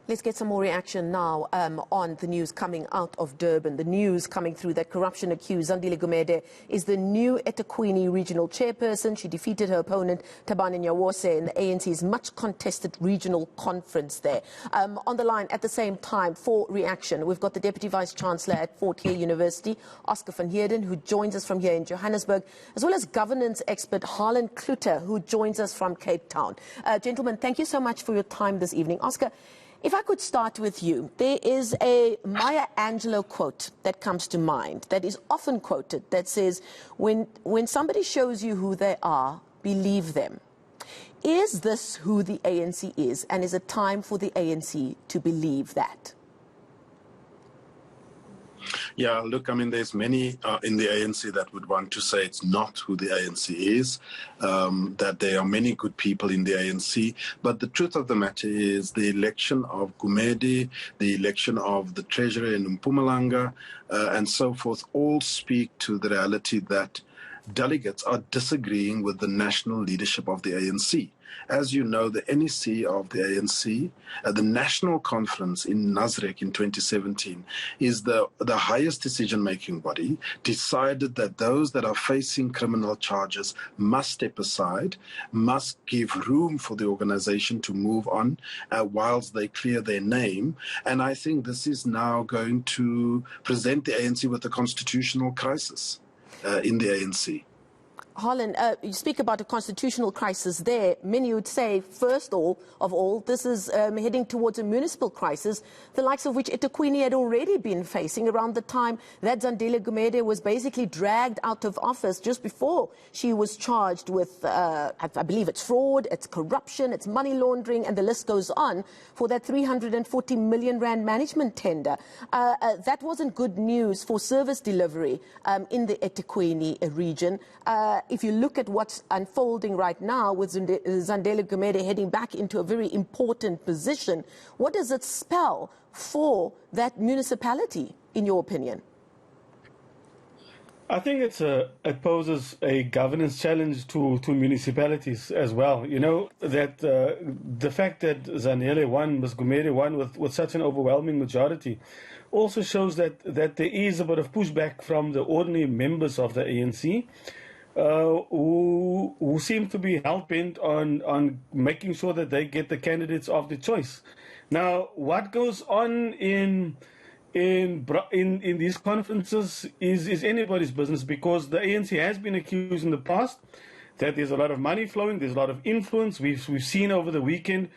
Let's get some more reaction now on the news coming out of Durban. The news coming through that corruption-accused Zandile Gumede is the new eThekwini regional chairperson. She defeated her opponent, Thabani Nyawo, in the ANC's much-contested regional conference there. On the line at the same time for reaction, we've got the Deputy Vice-Chancellor at Fort Hare University, Oscar van Heerden, who joins us from here in Johannesburg, as well as governance expert Harlan Cloete, who joins us from Cape Town. Gentlemen, thank you so much for your time this evening. Oscar, if I could start with you, there is a Maya Angelou quote that comes to mind that is often quoted that says, when somebody shows you who they are, believe them. Is this who the ANC is, and is it time for the ANC to believe that? Yeah, look, I mean, there's many in the ANC that would want to say it's not who the ANC is, that there are many good people in the ANC. But the truth of the matter is the election of Gumede, the election of the treasurer in Mpumalanga, and so forth, all speak to the reality that delegates are disagreeing with the national leadership of the ANC. As you know, the NEC of the ANC, the national conference in Nasrec in 2017, is the highest decision-making body, decided that those that are facing criminal charges must step aside, must give room for the organization to move on whilst they clear their name. And I think this is now going to present the ANC with a constitutional crisis in the ANC. Harlan, you speak about a constitutional crisis there. Many would say, first of all, this is heading towards a municipal crisis, the likes of which eThekwini had already been facing around the time that Zandile Gumede was basically dragged out of office just before she was charged with, I believe it's fraud, it's corruption, it's money laundering, and the list goes on for that 340 million rand management tender. That wasn't good news for service delivery in the eThekwini region. If you look at what's unfolding right now with Zandile Gumede heading back into a very important position, what does it spell for that municipality, in your opinion? I think it poses a governance challenge to municipalities as well. You know, that the fact that Zandile won, Ms. Gumede won with such an overwhelming majority also shows that there is a bit of pushback from the ordinary members of the ANC. Who seem to be hell-bent on making sure that they get the candidates of the choice. Now, what goes on in these conferences is anybody's business, because the ANC has been accused in the past that there's a lot of money flowing, there's a lot of influence. We've seen over the weekend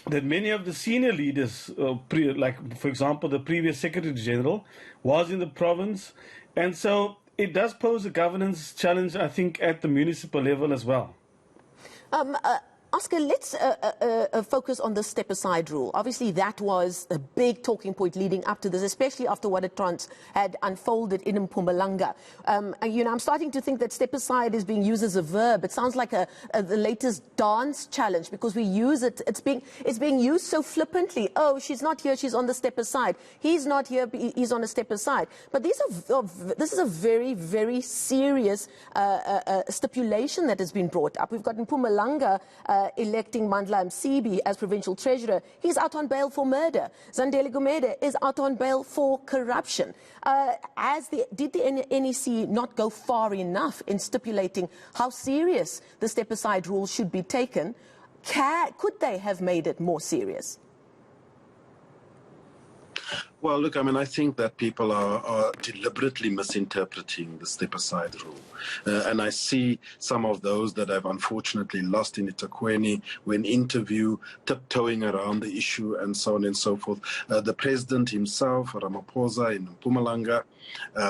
that many of the senior leaders, like, for example, the previous Secretary General, was in the province. And so it does pose a governance challenge, I think, at the municipal level as well. Oscar, let's focus on the step-aside rule. Obviously, that was a big talking point leading up to this, especially after what had unfolded in Mpumalanga. You know, I'm starting to think that step-aside is being used as a verb. It sounds like the latest dance challenge, because we use it. It's being used so flippantly. Oh, she's not here, she's on the step-aside. He's not here, he's on a step-aside. But this is a very, very serious stipulation that has been brought up. We've got Mpumalanga electing Mandla Msibi as provincial treasurer. He's out on bail for murder. Zandile Gumede is out on bail for corruption. Did the NEC not go far enough in stipulating how serious the step-aside rule should be taken? Could they have made it more serious? Well, look, I mean, I think that people are deliberately misinterpreting the step-aside rule. And I see some of those that have unfortunately lost in eThekwini when interviewed, tiptoeing around the issue and so on and so forth. The president himself, Ramaphosa in Mpumalanga,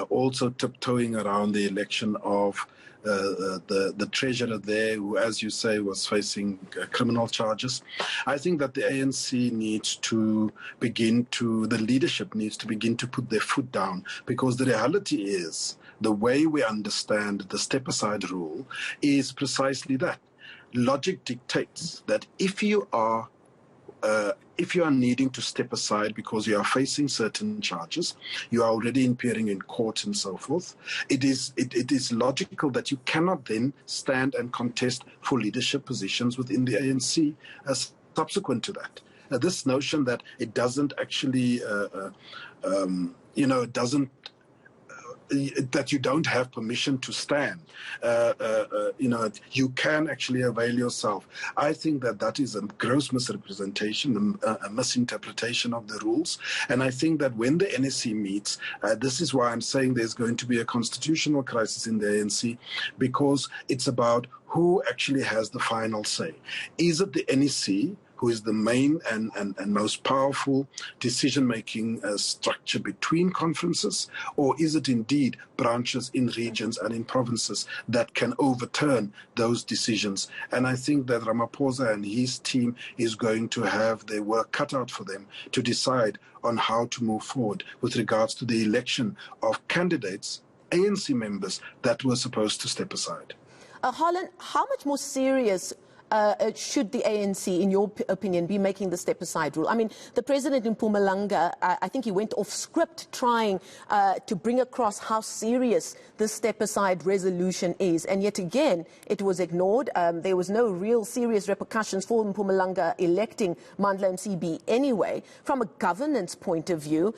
also tiptoeing around the election of the treasurer there, who, as you say, was facing criminal charges. I think that the ANC needs to the leadership needs to begin to put their foot down, because the reality is, the way we understand the step-aside rule is precisely that. Logic dictates that if you are needing to step aside because you are facing certain charges, you are already appearing in court and so forth, it is logical that you cannot then stand and contest for leadership positions within the ANC subsequent to that. this notion that it doesn't actually, it doesn't, that you don't have permission to stand. You can actually avail yourself. I think that is a gross misrepresentation, a misinterpretation of the rules. And I think that when the NEC meets, this is why I'm saying there's going to be a constitutional crisis in the ANC, because it's about who actually has the final say. Is it the NEC, who is the main and most powerful decision-making structure between conferences, or is it indeed branches in regions and in provinces that can overturn those decisions? And I think that Ramaphosa and his team is going to have their work cut out for them to decide on how to move forward with regards to the election of candidates, ANC members, that were supposed to step aside. Harlan, how much more serious should the ANC, in your opinion, be making the step-aside rule? I mean, the president in Mpumalanga, I think he went off script trying to bring across how serious this step-aside resolution is. And yet again, it was ignored. There was no real serious repercussions for Mpumalanga electing Mandla MCB anyway. From a governance point of view,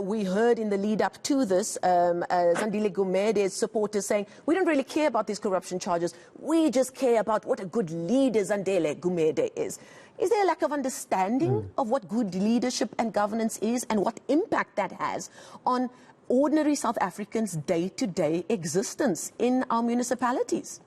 we heard in the lead-up to this, Zandile Gumede's supporters saying, we don't really care about these corruption charges. We just care about what a good leader Zandile Gumede is. Is there a lack of understanding of what good leadership and governance is and what impact that has on ordinary South Africans' day-to-day existence in our municipalities?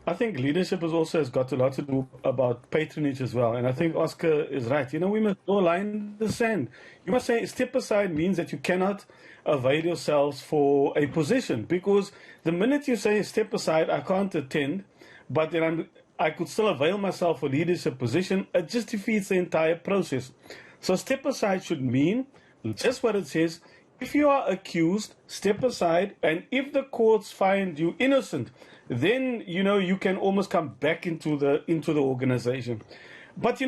I think leadership has got a lot to do about patronage as well. And I think Oscar is right. We must draw a line in the sand. You must say step aside means that you cannot avail yourselves for a position. Because the minute you say step aside, I can't attend, but then I could still avail myself for leadership position, it just defeats the entire process. So step aside should mean just what it says. If you are accused, step aside, and if the courts find you innocent, then you can almost come back into the organization. But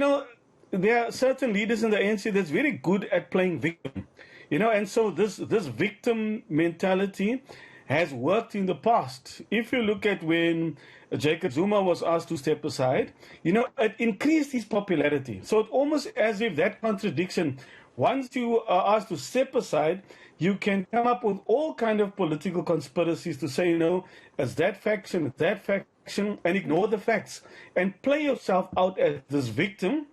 there are certain leaders in the ANC that's very good at playing victim. And so this victim mentality has worked in the past. If you look at when Jacob Zuma was asked to step aside, it increased his popularity. So it's almost as if that contradiction, once you are asked to step aside, you can come up with all kind of political conspiracies to say, it's that faction, and ignore the facts, and play yourself out as this victim,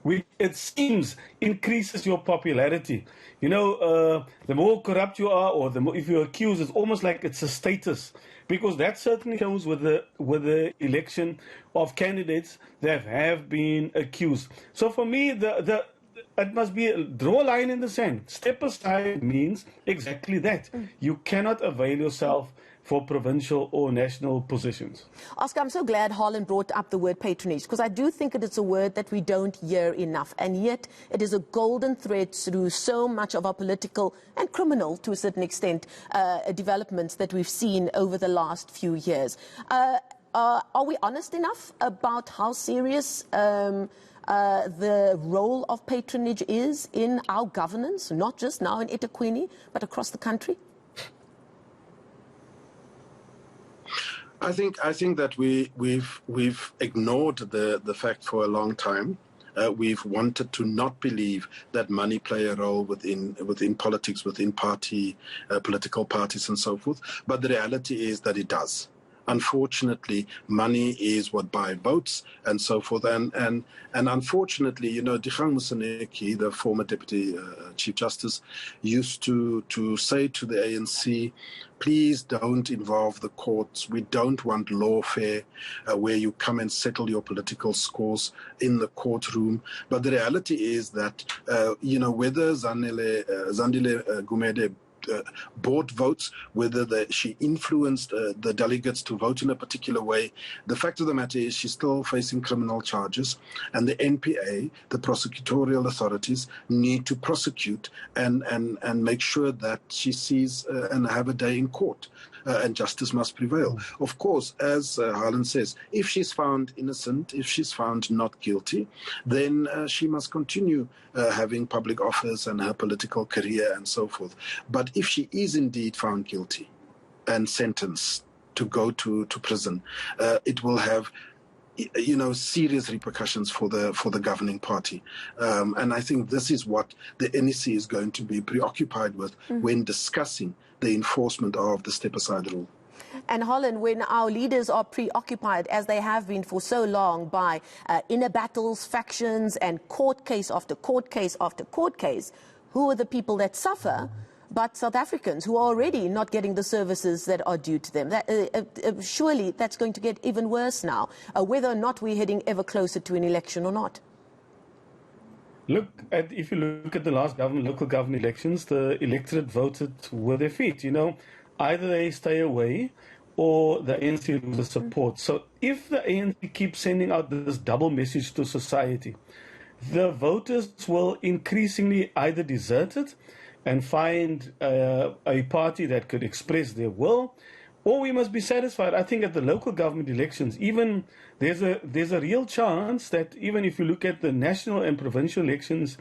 which it seems increases your popularity. The more corrupt you are, or the more, if you're accused, it's almost like it's a status, because that certainly shows with the election of candidates that have been accused. So for me, it must be draw a line in the sand. Step aside means exactly that. You cannot avail yourself for provincial or national positions. Oscar, I'm so glad Harlan brought up the word patronage, because I do think it is a word that we don't hear enough, and yet it is a golden thread through so much of our political and criminal, to a certain extent, developments that we've seen over the last few years. Are we honest enough about how serious the role of patronage is in our governance, not just now in eThekwini, but across the country? I think that we've ignored the fact for a long time. We've wanted to not believe that money play a role within politics, within political parties and so forth. But the reality is that it does. Unfortunately, money is what buys votes and so forth. And unfortunately, Dikgang Moseneke, the former Deputy Chief Justice, used to say to the ANC, please don't involve the courts. We don't want lawfare where you come and settle your political scores in the courtroom. But the reality is that, whether Zandile Gumede bought votes, whether she influenced the delegates to vote in a particular way. The fact of the matter is she's still facing criminal charges, and the NPA, the prosecutorial authorities, need to prosecute and make sure that she sees and have a day in court. And justice must prevail. Of course, as Harlan says, if she's found innocent, if she's found not guilty, then she must continue having public office and her political career and so forth. But if she is indeed found guilty and sentenced to go to prison, it will have serious repercussions for the governing party. And I think this is what the NEC is going to be preoccupied with when discussing the enforcement of the step-aside rule. And Harlan, when our leaders are preoccupied, as they have been for so long, by inner battles, factions, and court case after court case after court case, who are the people that suffer but South Africans who are already not getting the services that are due to them? Surely that's going to get even worse now, whether or not we're heading ever closer to an election or not. If you look at the last local government elections, the electorate voted with their feet. Either they stay away or the ANC loses support. So if the ANC keeps sending out this double message to society, the voters will increasingly either desert it and find a party that could express their will, or we must be satisfied. I think at the local government elections, even there's a real chance that even if you look at the national and provincial elections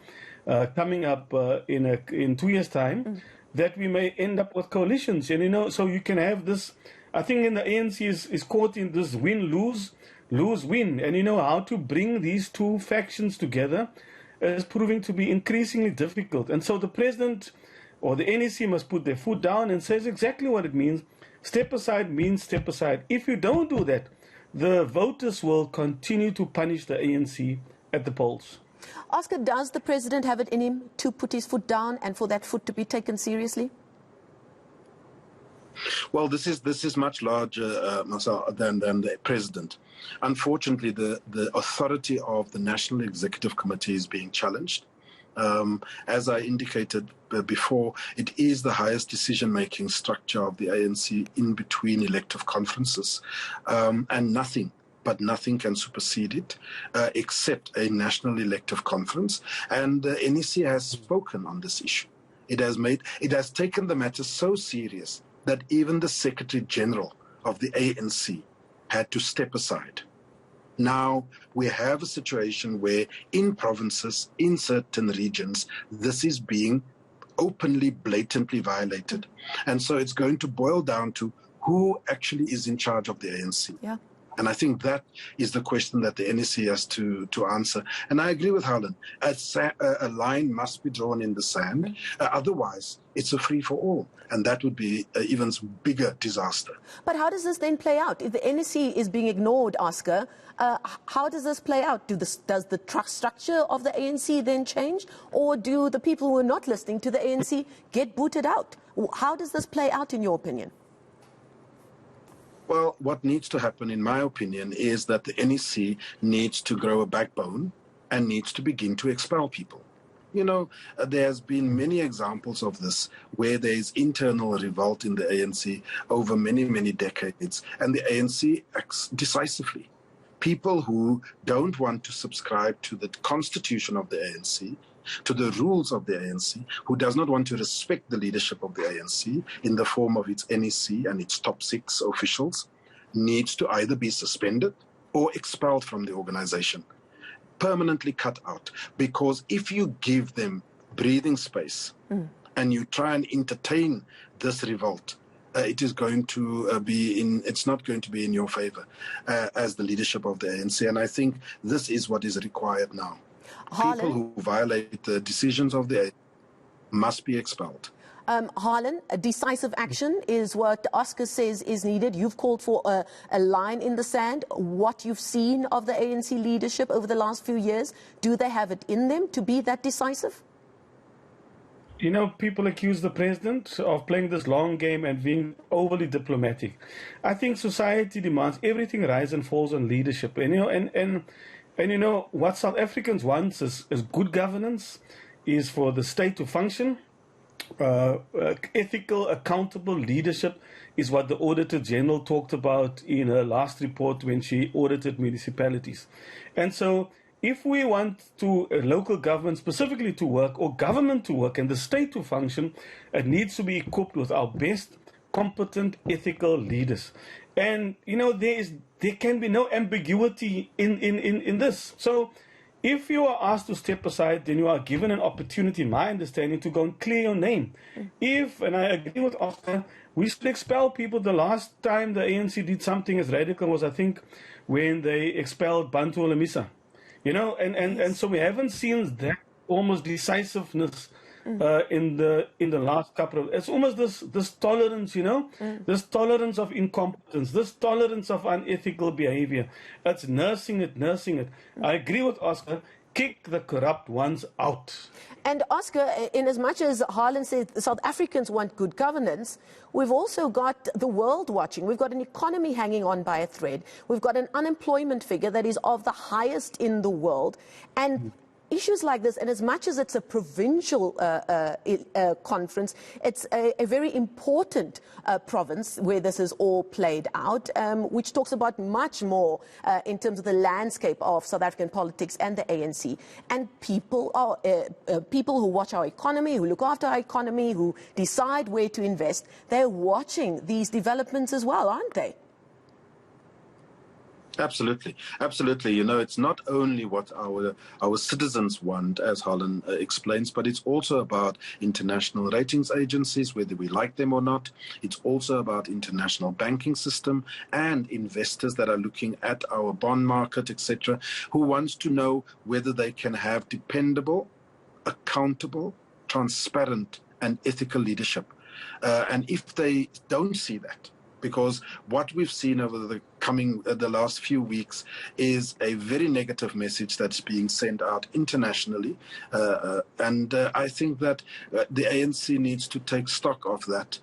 coming up in 2 years' time, that we may end up with coalitions. And so you can have this. I think in the ANC is caught in this win-lose, lose-win. And how to bring these two factions together is proving to be increasingly difficult. And so the president or the NEC must put their foot down and says exactly what it means. Step aside means step aside. If you don't do that, the voters will continue to punish the ANC at the polls. Oscar, does the president have it in him to put his foot down and for that foot to be taken seriously? Well, this is much larger, than the president. Unfortunately, the authority of the National Executive Committee is being challenged. As I indicated before, it is the highest decision-making structure of the ANC in between elective conferences, and nothing can supersede it, except a national elective conference. And the NEC has spoken on this issue. It has taken the matter so serious that even the Secretary General of the ANC had to step aside. Now we have a situation where in provinces, in certain regions, this is being openly, blatantly violated. And so it's going to boil down to who actually is in charge of the ANC. Yeah. And I think that is the question that the NEC has to answer. And I agree with Harlan. A line must be drawn in the sand. Otherwise, it's a free-for-all. And that would be an even bigger disaster. But how does this then play out? If the NEC is being ignored, Oscar, how does this play out? Does the trust structure of the ANC then change? Or do the people who are not listening to the ANC get booted out? How does this play out, in your opinion? Well, what needs to happen, in my opinion, is that the NEC needs to grow a backbone and needs to begin to expel people. There's been many examples of this where there's internal revolt in the ANC over many, many decades, and the ANC acts decisively. People who don't want to subscribe to the constitution of the ANC, to the rules of the ANC, who does not want to respect the leadership of the ANC in the form of its NEC and its top 6 officials, needs to either be suspended or expelled from the organization, permanently cut out. Because if you give them breathing space and you try and entertain this revolt, it is going to it's not going to be in your favor as the leadership of the ANC. And I think this is what is required now. Harlan, people who violate the decisions of the ANC must be expelled. Harlan, a decisive action is what Oscar says is needed. You've called for a line in the sand. What you've seen of the ANC leadership over the last few years, do they have it in them to be that decisive? People accuse the president of playing this long game and being overly diplomatic. I think society demands everything rise and falls on leadership. And what South Africans want is good governance, is for the state to function. Ethical, accountable leadership is what the Auditor General talked about in her last report when she audited municipalities. And so if we want local government specifically to work, or government to work, and the state to function, it needs to be equipped with our best, competent, ethical leaders. And, there can be no ambiguity in this. So If you are asked to step aside, then you are given an opportunity, in my understanding, to go and clear your name. If, and I agree with Oscar, we should expel people. The last time the ANC did something as radical was, I think, when they expelled Bantu Lamisa. You know, and so we haven't seen that almost decisiveness in the last couple of. It's almost this tolerance, you know, this tolerance of incompetence, this tolerance of unethical behavior. It's nursing it. I agree with Oscar. Kick the corrupt ones out. And Oscar, in as much as Harlan said South Africans want good governance, we've also got the world watching. We've got an economy hanging on by a thread. We've got an unemployment figure that is of the highest in the world. And issues like this, and as much as it's a provincial conference, it's a very important province where this is all played out, which talks about much more in terms of the landscape of South African politics and the ANC. And people are people who watch our economy, who look after our economy, who decide where to invest. They're watching these developments as well, aren't they? Absolutely, absolutely. You know, it's not only what our citizens want, as Harlan explains, but it's also about international ratings agencies, whether we like them or not. It's also about international banking system and investors that are looking at our bond market, etc., who wants to know whether they can have dependable, accountable, transparent, and ethical leadership. And if they don't see that, because what we've seen over the last few weeks is a very negative message that's being sent out internationally. And I think that the ANC needs to take stock of that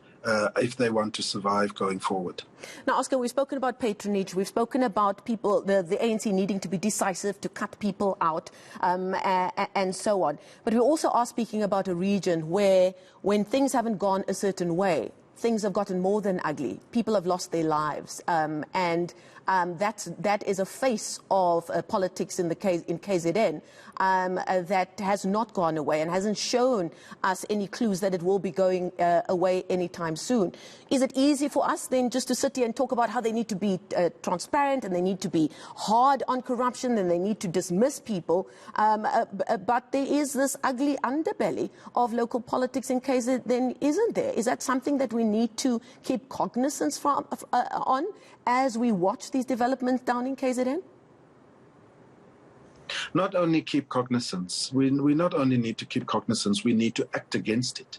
if they want to survive going forward. Now, Oscar, we've spoken about patronage. We've spoken about people, the ANC needing to be decisive, to cut people out, and so on. But we also are speaking about a region where, when things haven't gone a certain way, things have gotten more than ugly. People have lost their lives, and that is a face of politics in KZN that has not gone away and hasn't shown us any clues that it will be going away anytime soon. Is it easy for us then just to sit here and talk about how they need to be transparent and they need to be hard on corruption and they need to dismiss people, but there is this ugly underbelly of local politics in KZN, isn't there? Is that something that we need to keep cognizance on as we watch these developments down in KZN? Not only keep cognizance, we not only need to keep cognizance, we need to act against it.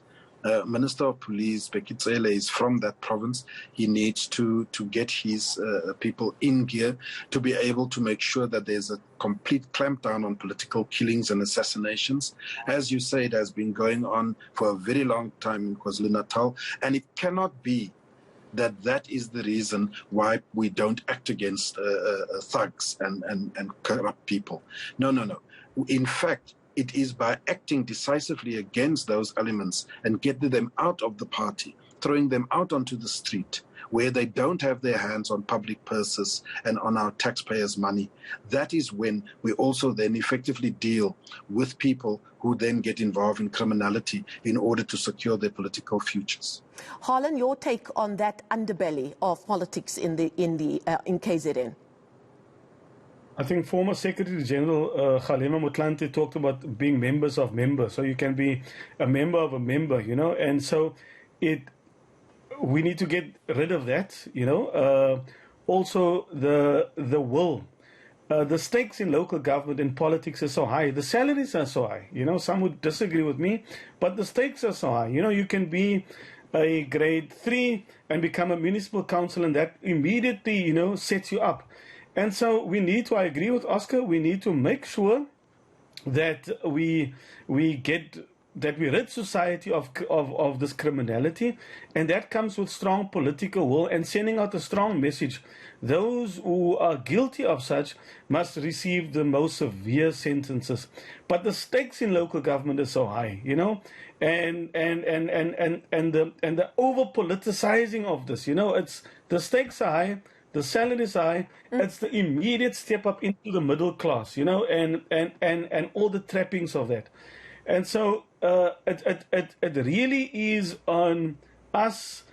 Minister of Police, Bekitsele, is from that province. He needs to get his people in gear to be able to make sure that there's a complete clampdown on political killings and assassinations. As you say, it has been going on for a very long time in KwaZulu-Natal, and it cannot be that is the reason why we don't act against thugs and corrupt people. No. In fact, it is by acting decisively against those elements and getting them out of the party, throwing them out onto the street, where they don't have their hands on public purses and on our taxpayers' money. That is when we also then effectively deal with people who then get involved in criminality in order to secure their political futures. Harlan, your take on that underbelly of politics in KZN? I think former Secretary General Kgalema Motlanthe talked about being members of members. So you can be a member of a member, you know, and so we need to get rid of that, you know. Also, the will. The stakes in local government and politics are so high. The salaries are so high. You know, some would disagree with me, but the stakes are so high. You know, you can be a grade 3 and become a municipal council, and that immediately, you know, sets you up. And so we need to, I agree with Oscar, we need to make sure that we rid society of this criminality, and that comes with strong political will and sending out a strong message. Those who are guilty of such must receive the most severe sentences. But the stakes in local government are so high, you know, and the over politicizing of this, you know, it's the stakes are high. The salary is high. It's the immediate step up into the middle class, you know, and all the trappings of that. And so it really is on us,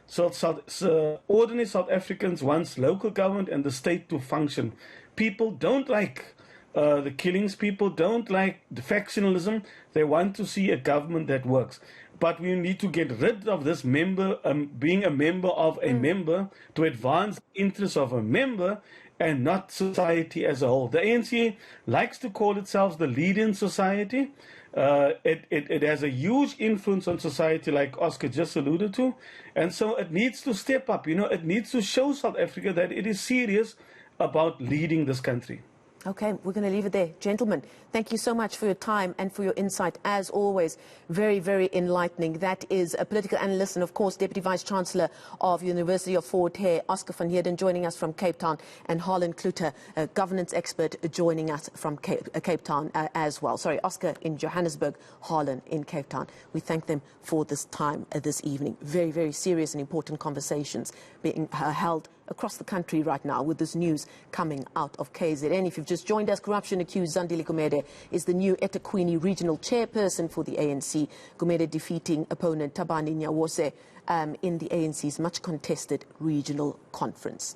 ordinary South Africans, wants local government and the state to function. People don't like the killings. People don't like the factionalism. They want to see a government that works. But we need to get rid of this member, being a member of a member, to advance the interests of a member and not society as a whole. The ANC likes to call itself the leading society. It has a huge influence on society, like Oscar just alluded to. And so it needs to step up. It needs to show South Africa that it is serious about leading this country. Okay, we're going to leave it there. Gentlemen, thank you so much for your time and for your insight. As always, very, very enlightening. That is a political analyst and, of course, Deputy Vice-Chancellor of University of Fort Hare, Oscar van Heerden, joining us from Cape Town, and Harlan Cloete, a governance expert, joining us from Cape Town as well. Sorry, Oscar in Johannesburg, Harlan in Cape Town. We thank them for this time this evening. Very, very serious and important conversations being held across the country right now with this news coming out of KZN. If you've just joined us, corruption-accused Zandile Gumede is the new eThekwini regional chairperson for the ANC. Gumede defeating opponent Tabani Nyawose in the ANC's much-contested regional conference.